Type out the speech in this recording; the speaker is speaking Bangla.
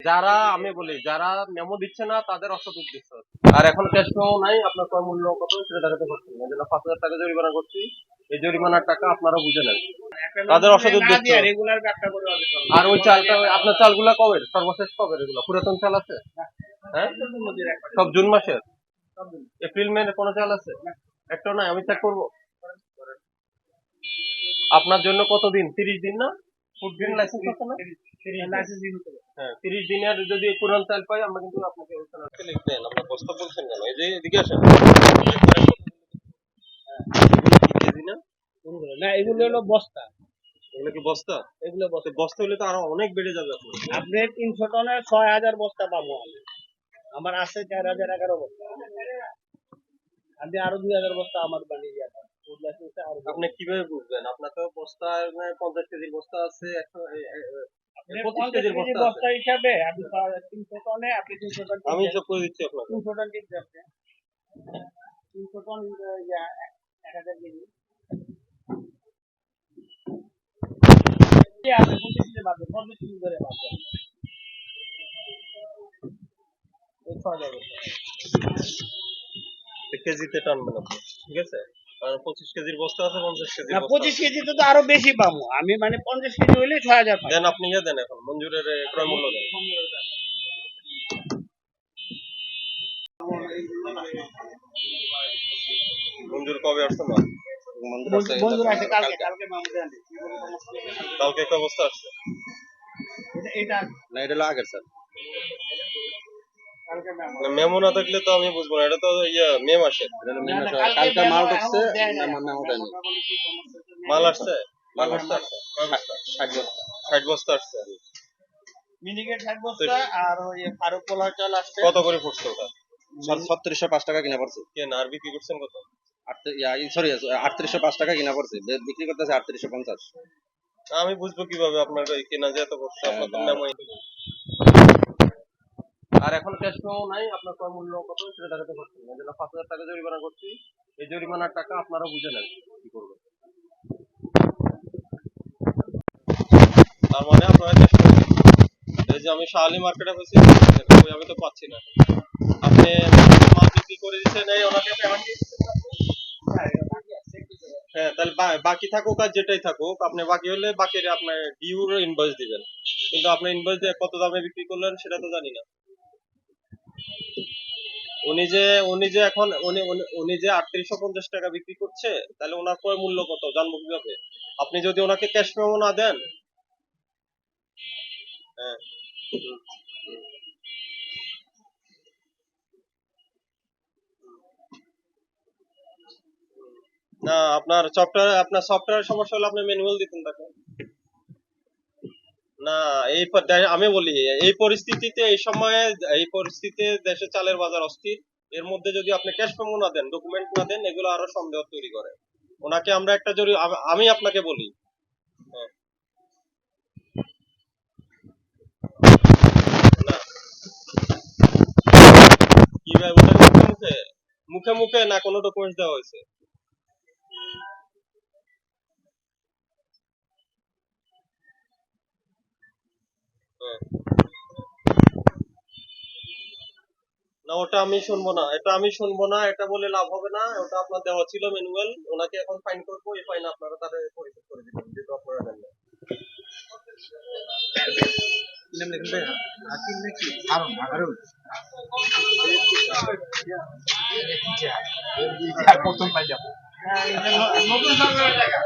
যারা আমি বলি যারা মেমো দিচ্ছে না তাদের অসৎ উদ্দেশ্য আর এখন ক্যাশ মেমো নাই আপনার ক্রয় মূল্য কত সেটা দেখাতে পারছেন না, এই জন্য 5,000 টাকা জরিমানা করছি। এই জরিমানার টাকা আপনারা বুঝে নেন, তাদের অসৎ উদ্দেশ্য। আর ওই চালটা আপনার চালগুলা কবে সর্বশেষ কবে এগুলো পুরাতন চাল আছে? হ্যাঁ সব জুন মাসের, এপ্রিল মে কোনো চাল আছে? একটা নাই, আমি চেক করবো। আপনার জন্য কতদিন? 30 দিন না? ফুড গ্রেন লাইসেন্স আছে না? 30 দিন। হ্যাঁ 30 দিনের যদি পুরান চাল পাই আমরা কিন্তু আপনাকে লিখবেন। আপনার বস্তা বলছেন কেন? এই যে এদিকে আসেন। কেজি না? না এগুলো হলো বস্তা। এগুলো কি বস্তা? এগুলো বস্তা। বস্তা হলে তো আরো অনেক বেড়ে যাবে আপনার। আপনি 300 টনের 6000 বস্তা পাবো আমি। আমার আছে 4011 বস্তা। আপনি আরো 2000 বস্তা আমার বানিয়ে দিয়ে দেন। আপনি কিভাবে বুঝবেন? আপনার তো বস্তায় 50 কেজির বস্তা আছে, 25 কেজির বস্তা বস্তা আছে। হিসাবে আপনি 300 টনে আপনি 300 টন আমি সব করে দিচ্ছি আপনাকে। 300 টন কিনতে আপনি 300 টন 1000 কেজি আপনি 25 কেজি পাবেন 50 কেজি ধরে পাবেন এই 6000 কেজিতে টানবেন আপনি, ঠিক আছে? আর 25 কেজির বস্তা আছে, 50 কেজির না বস্তা 25 আছে। কেজি তো আরো বেশি পাবো আমি, মানে 50 কেজি হইলে 6000 পাবো। দেন আপনি দেন এখন মঞ্জুরের ক্রয় মূল্য দেন। মঞ্জুর কবে আসছে না? বন্ধুরা আছে কালকে কালকে মামু দেন কালকে একটা বস্তা আসছে। এটা না এটা হলো আগের স্যার। কালকে মামু মেমো না থাকলে তো আমি বুঝবো না, এটা তো মে মাসের। কালকে মাল ঢুকছে মেমো দেয়নি মাল আসছে? মাল আসছে? 60 বস্তা আসছে। মিনিকেট 60 বস্তা আর ওই ফারুক পোলার চাল আসছে। কত করে পড়ছে ওটা? 3605 টাকা কিনা পড়ছে। কেন আর বিক্রি করছেন কত? সরি 3805 টাকা কিনা পড়ছে, বিক্রি করতেছে 3850। আমি বুঝবো কিভাবে আপনার কেনা যে এত করছে? আপনার তো মেমো। আর এখন ক্যাশ মেমো নাই, আপনার ক্রয় মূল্য কত সেটা দেখাতে পারছেন না, এই জন্য 5,000 টাকা জরিমানা করছি। এই জরিমানার টাকা আপনারা বুঝে নেন কি করবেন। তার মানে আপনারা ক্যাশ করে দিন। এই যে আমি শাহালি মার্কেটে বসে আমি তো পাচ্ছি না। আপনি মাল বিক্রি করে দিচ্ছেন, এই ওনাকে পেমেন্ট দিয়ে দিচ্ছেন না? হ্যাঁ তাহলে বাকি থাকুক আর যেটাই থাকুক, আপনি বাকি হলে বাকির আপনার ডিউর ইনভয়েস দিবেন। কিন্তু আপনি ইনভয়েস দিয়ে কত দামে বিক্রি করলেন সেটা তো জানি না। উনি যে এখন উনি যে 3850 টাকা বিক্রি করছে, তাহলে ওনার ক্রয় মূল্য কত জানবো কিভাবে? আপনি যদি ওনাকে ক্যাশ মেমো না দেন। হ্যাঁ না আপনার সফটওয়্যার সমস্যা হলে আপনি ম্যানুয়াল দিতেন তাকে। না আমি বলি এই পরিস্থিতিতে এই পরিস্থিতিতে দেশে চালের বাজার অস্থির। এর মধ্যে যদি আপনি ক্যাশ মেমো না দেন, ডকুমেন্ট না দেন, এগুলো আরো সন্দেহ তৈরি করে। ওনাকে আমরা একটা আমি আপনাকে বলি। হ্যাঁ না কিভাবে ওটা মুখে মুখে না কোনো ডকুমেন্টস দেওয়া হয়েছে? হ্যাঁ। না ওটা আমি শুনবো না, এটা বলে লাভ হবে না। ওটা আপনার দেওয়া ছিল ম্যানুয়াল, ওনাকে এখন ফাইন করবো, এই ফাইন আপনারা তাদের পরিশোধ করে দিবেন যেহেতু আপনারা দেন না। প্রথম পাই যাব নতুন সরকারের জায়গা